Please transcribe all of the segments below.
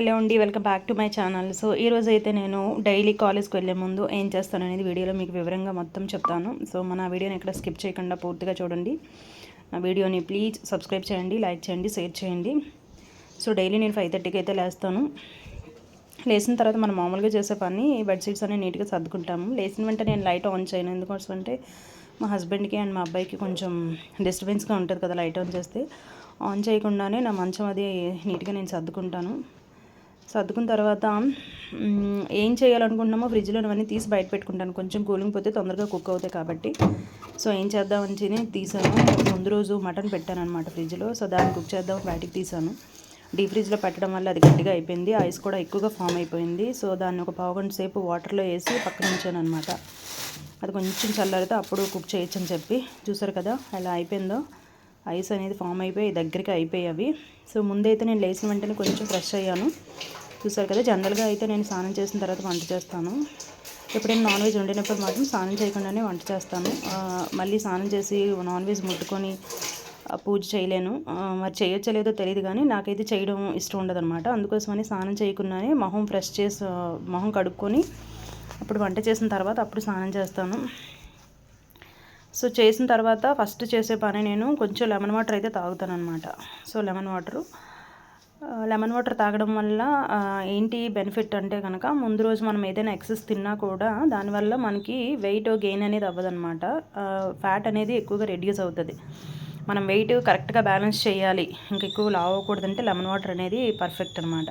Hello అండి, welcome back to my channel. So ఈరోజు అయితే నేను డైలీ కాలేజ్కి వెళ్ళే ముందు ఏం చేస్తాను అనేది వీడియోలో మీకు వివరంగా మొత్తం చెప్తాను. సో మన వీడియోని ఎక్కడ స్కిప్ చేయకుండా పూర్తిగా చూడండి. నా వీడియోని ప్లీజ్ సబ్స్క్రైబ్ చేయండి, లైక్ చేయండి, షేర్ చేయండి. సో డైలీ నేను 5:30కి అయితే లేస్తాను. లేచిన తర్వాత మనం మామూలుగా చేసే పని బెడ్షీట్స్ అన్నీ నీట్గా సర్దుకుంటాము. లేచిన వెంటనే నేను లైట్ ఆన్ చేయను. ఎందుకోసం అంటే మా హస్బెండ్కి అండ్ మా అబ్బాయికి కొంచెం డిస్టర్బెన్స్గా ఉంటుంది కదా లైట్ ఆన్ చేస్తే. ఆన్ చేయకుండానే నా మంచం అది నీట్గా నేను సర్దుకుంటాను. సర్దుకున్న తర్వాత ఏం చేయాలనుకుంటున్నామో ఫ్రిడ్జ్లో అవన్నీ తీసి బయట పెట్టుకుంటాను. కొంచెం కూలింగ్ పోతే తొందరగా కుక్ అవుతాయి కాబట్టి. సో ఏం చేద్దామని తీసాను. ముందు రోజు మటన్ పెట్టాను అనమాట ఫ్రిడ్జ్లో. సో దాన్ని కుక్ చేద్దామని బయటికి తీసాను. డీప్ ఫ్రిడ్జ్లో పెట్టడం వల్ల అది గట్టిగా అయిపోయింది, ఐస్ కూడా ఎక్కువగా ఫామ్ అయిపోయింది. సో దాన్ని ఒక పావుగంట సేపు వాటర్లో వేసి పక్కన ఉంచాను అనమాట. అది కొంచెం చల్లారితే అప్పుడు కుక్ చేయొచ్చు అని చెప్పి. చూసారు కదా ఎలా అయిపోయిందో, ఐస్ అనేది ఫామ్ అయిపోయి దగ్గరికి అయిపోయి అవి. సో ముందైతే నేను లేచిన వెంటనే కొంచెం ఫ్రెష్ అయ్యాను. చూసారు కదా, జనరల్గా అయితే నేను స్నానం చేసిన తర్వాత వంట చేస్తాను. ఎప్పుడైనా నాన్ వెజ్ వండినప్పుడు మాత్రం స్నానం చేయకుండానే వంట చేస్తాను. మళ్ళీ స్నానం చేసి నాన్ వెజ్ ముట్టుకొని పూజ చేయలేను. మరి చేయొచ్చో లేదో తెలియదు, కానీ నాకైతే చేయడం ఇష్టం ఉండదు అనమాట. అందుకోసమని స్నానం చేయకుండానే మొహం ఫ్రెష్ చేసి మొహం కడుక్కొని అప్పుడు వంట చేసిన తర్వాత అప్పుడు స్నానం చేస్తాను. సో చేసిన తర్వాత ఫస్ట్ చేసే పని నేను కొంచెం లెమన్ వాటర్ అయితే తాగుతాను అనమాట. సో లెమన్ వాటర్ తాగడం వల్ల ఏంటి బెనిఫిట్ అంటే కనుక, ముందు రోజు మనం ఏదైనా ఎక్సెస్ తిన్నా కూడా దానివల్ల మనకి వెయిట్ గెయిన్ అనేది అవ్వదన్నమాట. ఫ్యాట్ అనేది ఎక్కువగా రెడ్యూస్ అవుతుంది. మనం వెయిట్ కరెక్ట్గా బ్యాలెన్స్ చేయాలి, ఇంకా ఎక్కువ లావ్ అవ్వకూడదంటే లెమన్ వాటర్ అనేది పర్ఫెక్ట్ అనమాట.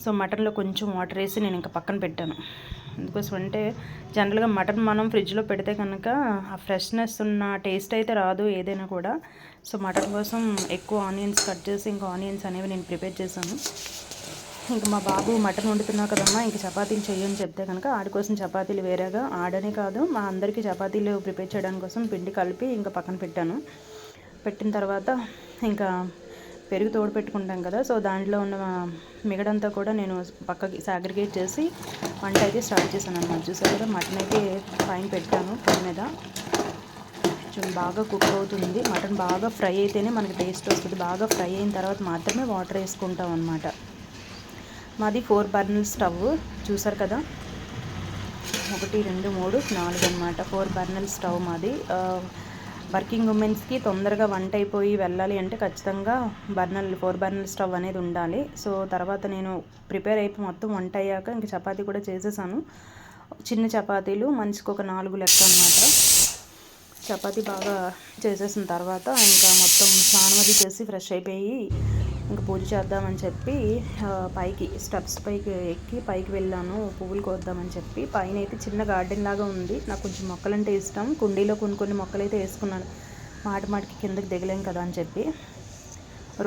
సో మటన్లో కొంచెం వాటర్ వేసి నేను ఇంకా పక్కన పెట్టాను. ఎందుకోసం అంటే జనరల్గా మటన్ మనం ఫ్రిడ్జ్లో పెడితే కనుక ఆ ఫ్రెష్నెస్ ఉన్న టేస్ట్ అయితే రాదు ఏదైనా కూడా. సో మటన్ కోసం ఎక్కువ ఆనియన్స్ కట్ చేసి ఇంకా ఆనియన్స్ అనేవి నేను ప్రిపేర్ చేశాను. ఇంకా మా బాబు మటన్ వండుతున్నా కదమ్మా ఇంకా చపాతీలు చెయ్యని చెప్తే కనుక ఆడి కోసం చపాతీలు వేరేగా, ఆడనే కాదు మా అందరికీ చపాతీలు ప్రిపేర్ చేయడానికి కోసం పిండి కలిపి ఇంకా పక్కన పెట్టాను. పెట్టిన తర్వాత ఇంకా పెరుగు తోడు పెట్టుకుంటాం కదా, సో దాంట్లో ఉన్న మిగడంతా కూడా నేను పక్కకి సాగ్రిగేట్ చేసి వంట అయితే స్టార్ట్ చేశాను అనమాట. చూసారు కదా, మటన్ అయితే పైన పెట్టాను పొయ్యి మీద. కొంచెం బాగా కుక్ అవుతుంది. మటన్ బాగా ఫ్రై అయితేనే మనకి టేస్ట్ వస్తుంది. బాగా ఫ్రై అయిన తర్వాత మాత్రమే వాటర్ వేసుకుంటాం అనమాట. మాది 4 బర్నర్ స్టవ్. చూసారు కదా, 1 2 3 4 అనమాట. 4 బర్నర్ స్టవ్ మాది. వర్కింగ్ ఉమెన్స్కి తొందరగా వంట అయిపోయి వెళ్ళాలి అంటే ఖచ్చితంగా 4 బర్నర్ స్టవ్ అనేది ఉండాలి. సో తర్వాత నేను ప్రిపేర్ అయిపోయి మొత్తం వంట అయ్యాక ఇంక చపాతీ కూడా చేసేసాను. చిన్న చపాతీలు మనిషికి ఒక 4 లెక్క అనమాట. చపాతీ బాగా చేసేసిన తర్వాత ఇంకా మొత్తం స్నానం అది చేసి ఫ్రెష్ అయిపోయి ఇంకా పూజ చేద్దామని చెప్పి పైకి స్టెప్స్ పైకి ఎక్కి పైకి వెళ్ళాను పువ్వులు కోద్దామని చెప్పి. పైన అయితే చిన్న గార్డెన్ లాగా ఉంది. నాకు కొంచెం మొక్కలంటే ఇష్టం. కుండీలో కొన్ని మొక్కలు అయితే వేసుకున్నాను, మాటికి కిందకి దిగలేం కదా అని చెప్పి.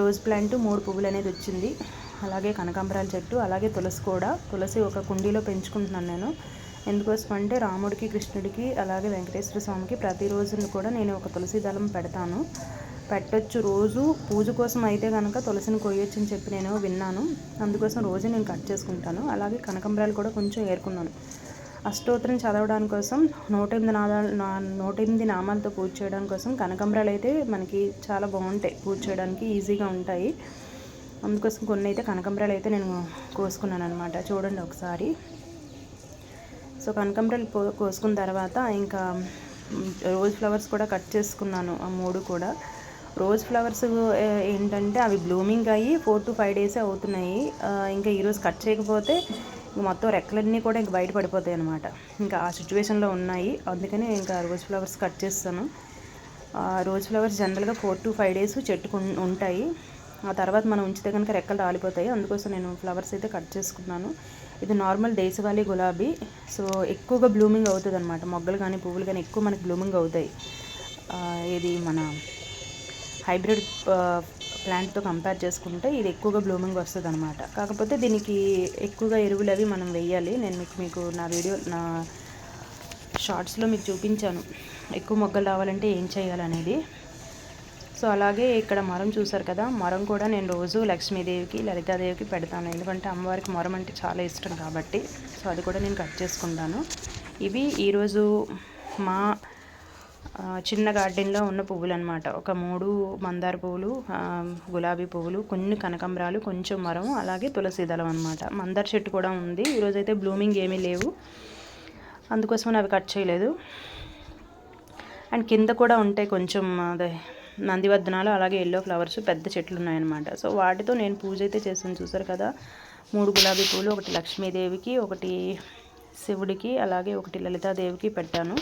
రోజ్ ప్లాంట్ 3 పువ్వులు అనేది వచ్చింది. అలాగే కనకాంబరాల చెట్టు, అలాగే తులసి కూడా. తులసి ఒక కుండీలో పెంచుకుంటున్నాను నేను. ఎందుకోసం అంటే రాముడికి, కృష్ణుడికి, అలాగే వెంకటేశ్వర స్వామికి ప్రతిరోజు కూడా నేను ఒక తులసి దళం పెడతాను. పెట్టొచ్చు రోజు పూజ కోసం అయితే కనుక తులసిని కొయ్యొచ్చు అని చెప్పి నేను విన్నాను. అందుకోసం రోజు నేను కట్ చేసుకుంటాను. అలాగే కనకాంబరాలు కూడా కొంచెం ఏరుకున్నాను. అష్టోత్తరం చదవడానికి కోసం 108 నామాలతో పూజ చేయడానికి కోసం కనకాంబరాలు అయితే మనకి చాలా బాగుంటాయి, పూజ చేయడానికి ఈజీగా ఉంటాయి. అందుకోసం కొన్ని అయితే కనకాంబరాలు అయితే నేను కోసుకున్నాను అనమాట. చూడండి ఒకసారి. సో కనకాంబరాలు కోసుకున్న తర్వాత ఇంకా రోజ్ ఫ్లవర్స్ కూడా కట్ చేసుకున్నాను, ఆ 3 కూడా. రోజ్ ఫ్లవర్స్ ఏంటంటే అవి బ్లూమింగ్ అయ్యి 4 to 5 డేసే అవుతున్నాయి. ఇంకా ఈరోజు కట్ చేయకపోతే మొత్తం రెక్కలన్నీ కూడా ఇంకా బయట పడిపోతాయి అనమాట. ఇంకా ఆ సిచ్యువేషన్లో ఉన్నాయి. అందుకని ఇంకా రోజ్ ఫ్లవర్స్ కట్ చేస్తాను. రోజ్ ఫ్లవర్స్ జనరల్గా 4 to 5 డేస్ చెట్టుకు ఉంటాయి. ఆ తర్వాత మనం ఉంచితే కనుక రెక్కలు రాలిపోతాయి. అందుకోసం నేను ఫ్లవర్స్ అయితే కట్ చేసుకున్నాను. ఇది నార్మల్ దేశవాళీ గులాబీ. సో ఎక్కువగా బ్లూమింగ్ అవుతుంది అనమాట. మొగ్గలు కానీ పువ్వులు కానీ ఎక్కువ మనకి బ్లూమింగ్ అవుతాయి. ఇది మన హైబ్రిడ్ ప్లాంట్తో కంపేర్ చేసుకుంటే ఇది ఎక్కువగా బ్లూమింగ్ వస్తుంది అనమాట. కాకపోతే దీనికి ఎక్కువగా ఎరువులు అవి మనం వేయాలి. నేను మీకు నా షార్ట్స్లో మీకు చూపించాను ఎక్కువ మొగ్గలు రావాలంటే ఏం చేయాలనేది. సో అలాగే ఇక్కడ మొరం చూసారు కదా, మొరం కూడా నేను రోజు లక్ష్మీదేవికి, లలితాదేవికి పెడతాను. ఎందుకంటే అమ్మవారికి మొరం అంటే చాలా ఇష్టం కాబట్టి. సో అది కూడా నేను కట్ చేసుకుంటాను. ఇవి ఈరోజు మా చిన్న గార్డెన్లో ఉన్న పువ్వులు అనమాట. ఒక 3 మందార పువ్వులు, గులాబీ పువ్వులు, కొన్ని కనకాంబరాలు, కొంచెం మరం, అలాగే తులసి దళం అనమాట. మందార చెట్టు కూడా ఉంది. ఈరోజైతే బ్లూమింగ్ ఏమీ లేవు, అందుకోసం అవి కట్ చేయలేదు. అండ్ కింద కూడా ఉంటాయి కొంచెం అదే నందివర్ధనాలు, అలాగే ఎల్లో ఫ్లవర్స్, పెద్ద చెట్లు ఉన్నాయన్నమాట. సో వాటితో నేను పూజ అయితే చేసాను. చూసారు కదా, 3 గులాబీ పూలు, ఒకటి లక్ష్మీదేవికి, ఒకటి శివుడికి, అలాగే ఒకటి లలితాదేవికి పెట్టాను.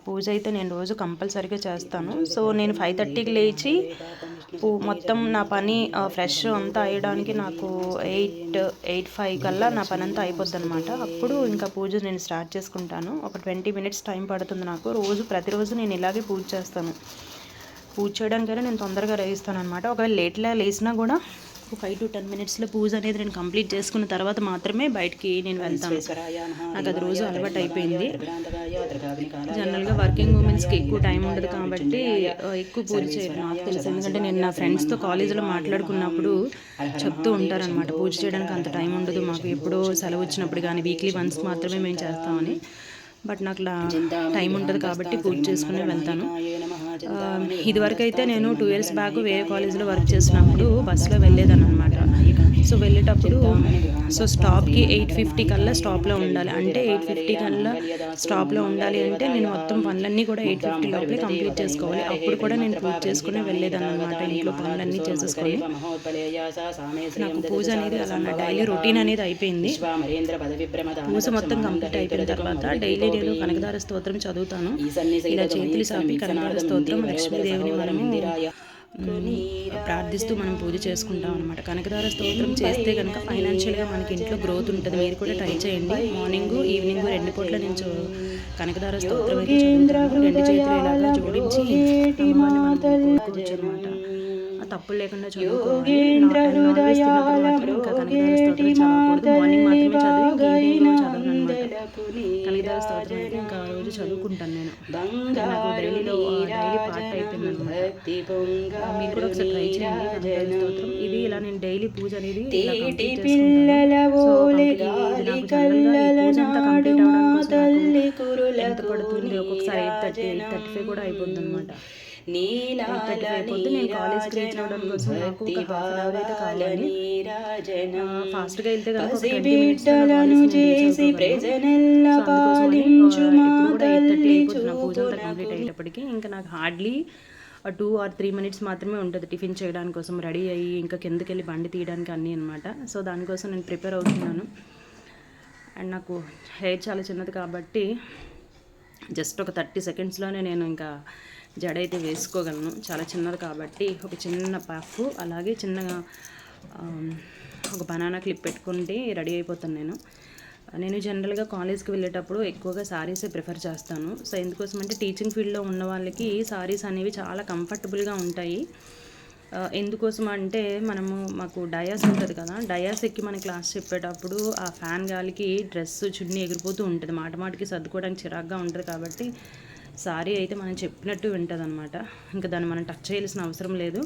పూజ అయితే నేను రోజు కంపల్సరీగా చేస్తాను. సో నేను 5:30కి లేచి మొత్తం నా పని ఫ్రెష్ అంతా అయ్యడానికి నాకు 8:05 కల్లా నా పని అంతా అయిపోద్ది అనమాట. అప్పుడు ఇంకా పూజ నేను స్టార్ట్ చేసుకుంటాను. ఒక 20 మినిట్స్ టైం పడుతుంది నాకు. ప్రతిరోజు నేను ఇలాగే పూజ చేస్తాను. పూజ చేయడానికైనా నేను తొందరగా లేస్తాను అనమాట. ఒకవేళ లేట్లా లేసినా కూడా ఒక 5 to 10 మినిట్స్లో పూజ అనేది నేను కంప్లీట్ చేసుకున్న తర్వాత మాత్రమే బయటికి నేను వెళ్తాను. నాకు అది రోజు అలవాటు అయిపోయింది. జనరల్గా వర్కింగ్ ఉమెన్స్కి ఎక్కువ టైం ఉండదు కాబట్టి ఎక్కువ పూజ చేయరు, నాకు తెలుసు. ఎందుకంటే నేను నా ఫ్రెండ్స్తో కాలేజీలో మాట్లాడుకున్నప్పుడు చెప్తూ ఉంటారనమాట, పూజ చేయడానికి అంత టైం ఉండదు మాకు, ఎప్పుడో సెలవు వచ్చినప్పుడు కానీ వీక్లీ వన్స్ మాత్రమే మేము చేస్తామని. బట్ నాకు టైం ఉంటుంది కాబట్టి పూజ చేసుకుని వెళ్తాను. ఇదివరకు అయితే నేను 2 years బ్యాక్ వేరే కాలేజీలో వర్క్ చేసినప్పుడు బస్సులో వెళ్ళేదాన్ని అనమాట. సో వెళ్ళేటప్పుడు స్టాప్కి 8:50 కల్లా స్టాప్లో ఉండాలి. అంటే 8:50 కల్లా స్టాప్లో ఉండాలి అంటే నేను మొత్తం పనులన్నీ కూడా 8:50 లోపలే కంప్లీట్ చేసుకోవాలి. అప్పుడు కూడా నేను పూజ చేసుకుని వెళ్ళేదాన్ని అనమాట, ఇంట్లో పనులన్నీ చేసేసుకొని. నాకు పూజ అనేది అలా నా డైలీ రొటీన్ అనేది అయిపోయింది. పూజ మొత్తం కంప్లీట్ అయిపోయిన తర్వాత డైలీ నేను కనకదార స్తోత్రం చదువుతాను. ఇలా చేతులు సాపి కనకదార స్తోత్రం, లక్ష్మీదేవిని మనము ప్రార్థిస్తూ మనం పూజ చేసుకుంటాం అనమాట. కనకదార స్తోత్రం చేస్తే కనుక ఫైనాన్షియల్గా మనకి ఇంట్లో గ్రోత్ ఉంటుంది. మీరు కూడా ట్రై చేయండి. మార్నింగ్ ఈవినింగ్ 2 పూట్ల నేను కనకదార స్తోత్రం అయితే చదువుతాను. 2 చేతులు ఇలాగా జోడించి కోరుకోవచ్చు అనమాట. తప్పులు లేకుండా చదువుకోవాలి. ఇంకా కనకదార స్తోత్రం చదవకూడదు. మార్నింగ్ మాత్రమే చదివి ఈవినింగ్ చదవను అనమాట. కనకదార స్తోత్రం అయితే ఇంకా రోజు చదువుకుంటాను నేను. నాకు డైలీ పార్ట్ అయిపోయింది అనమాట. మీరు కూడా ఒకసారి ట్రై చేయండి కనకదార స్తోత్రం. ఇది ఇలా నేను డైలీ పూజ అనేది కంప్లీట్ చేసుకుంటాను. సో నాకు జనరల్గా ఈ పూజ అంతా కంప్లీట్ అవ్వడానికి ఎంత పడుతుంది, ఒక్కొక్కసారి 8:30 కూడా అయిపోద్ది అనమాట. 8:30 అయిపోద్ది. నేను కాలేజ్కి రీచ్ అవ్వడం కోసం నాకు ఒక ½ an hour అయితే కావాలి. ఫాస్ట్గా వెళ్తే కనుక ఒక 20 minutes కూడా 8:30 అయిపోతుంది నా పూజ అంతా కంప్లీట్ అయ్యేటప్పటికి. ఇంకా నాకు హార్డ్లీ 2 or 3 minutes మాత్రమే ఉంటుంది టిఫిన్ చేయడానికి కోసం రెడీ అయ్యి ఇంకా కిందకి వెళ్ళి బండి తీయడానికి అన్నీ అనమాట. సో దానికోసం నేను ప్రిపేర్ అవుతున్నాను. అండ్ నాకు హెయిర్ చాలా చిన్నది కాబట్టి జస్ట్ ఒక 30 secondsలోనే నేను ఇంకా జడ అయితే వేసుకోగలను. చాలా చిన్నది కాబట్టి ఒక చిన్న పఫ్, అలాగే చిన్నగా ఒక బనానా క్లిప్ పెట్టుకుంటే రెడీ అయిపోతాను నేను జనరల్గా కాలేజ్కి వెళ్ళేటప్పుడు ఎక్కువగా శారీసే ప్రిఫర్ చేస్తాను. సో ఎందుకోసం అంటే టీచింగ్ ఫీల్డ్లో ఉన్న వాళ్ళకి శారీస్ అనేవి చాలా కంఫర్టబుల్గా ఉంటాయి. ఎందుకోసం అంటే మాకు డయాస్ ఉంటుంది కదా, డయాస్ ఎక్కి మన క్లాస్ చెప్పేటప్పుడు ఆ ఫ్యాన్ గాలికి డ్రెస్ చున్నీ ఎగిరిపోతూ ఉంటుంది, మాటికి సర్దుకోవడానికి చిరాగ్గా ఉంటుంది. కాబట్టి సారీ అయితే మనం చెప్పినట్టు వింటుంది అనమాట. ఇంకా దాన్ని మనం టచ్ చేయాల్సిన అవసరం లేదు.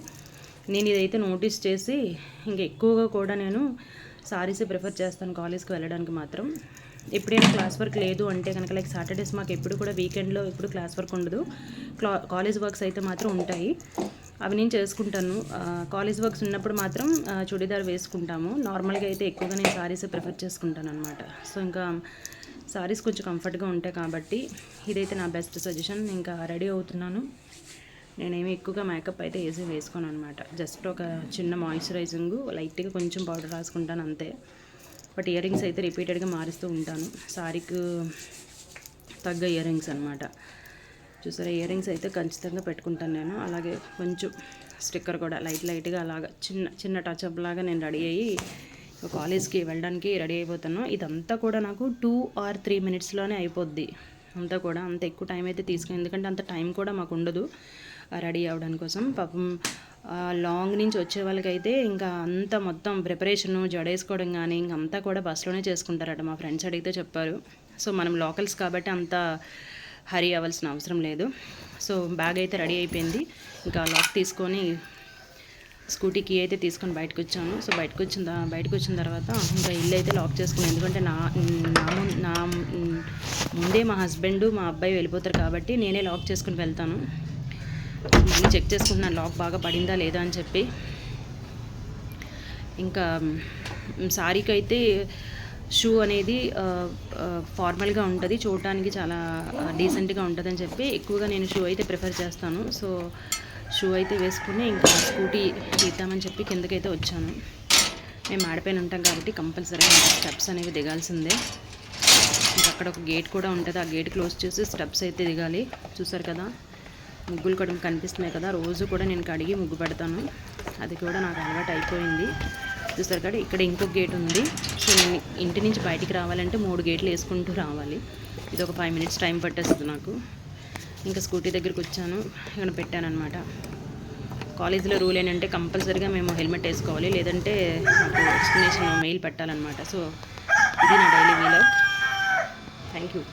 నేను ఇదైతే నోటీస్ చేసి ఇంకా ఎక్కువగా కూడా నేను సారీసే ప్రిఫర్ చేస్తాను కాలేజ్కి వెళ్ళడానికి మాత్రం. ఎప్పుడైనా క్లాస్ వర్క్ లేదు అంటే కనుక, లైక్ సాటర్డేస్ మాకు ఎప్పుడు కూడా వీకెండ్లో ఎప్పుడు క్లాస్ వర్క్ ఉండదు, కాలేజ్ వర్క్స్ అయితే మాత్రం ఉంటాయి, అవి నేను చేసుకుంటాను. కాలేజ్ వర్క్స్ ఉన్నప్పుడు మాత్రం చుడీదార్ వేసుకుంటాము. నార్మల్గా అయితే ఎక్కువగా నేను సారీసే ప్రిఫర్ చేసుకుంటాను అనమాట. సో ఇంకా సారీస్ కొంచెం కంఫర్ట్గా ఉంటాయి కాబట్టి ఇదైతే నా బెస్ట్ సజెషన్. ఇంకా రెడీ అవుతున్నాను. నేనేమి ఎక్కువగా మేకప్ అయితే వేసుకోను అనమాట. జస్ట్ ఒక చిన్న మాయిశ్చరైజింగ్, లైట్గా కొంచెం పౌడర్ రాసుకుంటాను అంతే. బట్ ఇయర్ రింగ్స్ అయితే రిపీటెడ్గా మారుస్తూ ఉంటాను, సారీకి తగ్గ ఇయర్ రింగ్స్ అనమాట. చూసారా, ఇయర్ రింగ్స్ అయితే ఖచ్చితంగా పెట్టుకుంటాను నేను. అలాగే కొంచెం స్టిక్కర్ కూడా లైట్గా అలాగా చిన్న టచ్అప్ లాగా నేను రెడీ అయ్యి కాలేజ్కి వెళ్ళడానికి రెడీ అయిపోతాను. ఇదంతా కూడా నాకు 2 or 3 minutesలోనే అయిపోద్ది. అంతా కూడా అంత ఎక్కువ టైం అయితే తీసుకుని, ఎందుకంటే అంత టైం కూడా మాకు ఉండదు రెడీ అవ్వడానికి కోసం. పాపం లాంగ్ నుంచి వచ్చే వాళ్ళకైతే ఇంకా అంతా మొత్తం ప్రిపరేషను, జడేసుకోవడం కానీ ఇంకంతా కూడా బస్సులోనే చేసుకుంటారట, మా ఫ్రెండ్స్ అడిగితే చెప్పారు. సో మనం లోకల్స్ కాబట్టి అంత హరీ అవ్వాల్సిన అవసరం లేదు. సో బ్యాగ్ అయితే రెడీ అయిపోయింది. ఇంకా లాక్ తీసుకొని స్కూటీ కీ అయితే తీసుకొని బయటకు వచ్చాను. సో బయటకు వచ్చిన తర్వాత ఇంకా ఇల్లు అయితే లాక్ చేసుకున్నాను. ఎందుకంటే నా ముందే మా హస్బెండ్ మా అబ్బాయి వెళ్ళిపోతారు కాబట్టి నేనే లాక్ చేసుకుని వెళ్తాను. మళ్ళీ చెక్ చేసుకుంటున్నాను లాక్ బాగా పడిందా లేదా అని చెప్పి. ఇంకా సారీకి అయితే షూ అనేది ఫార్మల్గా ఉంటుంది, చూడటానికి చాలా డీసెంట్గా ఉంటుందని చెప్పి ఎక్కువగా నేను షూ అయితే ప్రిఫర్ చేస్తాను. సో షూ అయితే వేసుకుని ఇంకా స్కూటీ తీద్దామని చెప్పి కిందకైతే వచ్చాను. మేము ఆడిపోయిన ఉంటాం కాబట్టి కంపల్సరీగా స్టెప్స్ అనేవి దిగాల్సిందే. ఇంకా అక్కడ ఒక గేట్ కూడా ఉంటుంది, ఆ గేట్ క్లోజ్ చేసి స్టెప్స్ అయితే దిగాలి. చూసారు కదా ముగ్గులు కూడా కనిపిస్తున్నాయి కదా, రోజు కూడా నేను కడిగి ముగ్గు పెడతాను, అది కూడా నాకు అలవాటు అయిపోయింది. చూసారు కదా ఇక్కడ ఇంకొక గేట్ ఉంది. సో నేను ఇంటి నుంచి బయటికి రావాలంటే 3 గేట్లు వేసుకుంటూ రావాలి. ఇది ఒక 5 మినిట్స్ టైం పట్టేస్తుంది నాకు. ఇంకా స్కూటీ దగ్గరికి వచ్చాను, ఇక్కడ పెట్టానమాట. కాలేజీలో రూల్ ఏంటంటే కంపల్సరీగా మేము హెల్మెట్ వేసుకోవాలి, లేదంటే మాకు ఎక్స్ప్లెనేషన్ మెయిల్ పెట్టాలన్నమాట. సో ఇది నా డైలీ వీలాగ్. Thank you.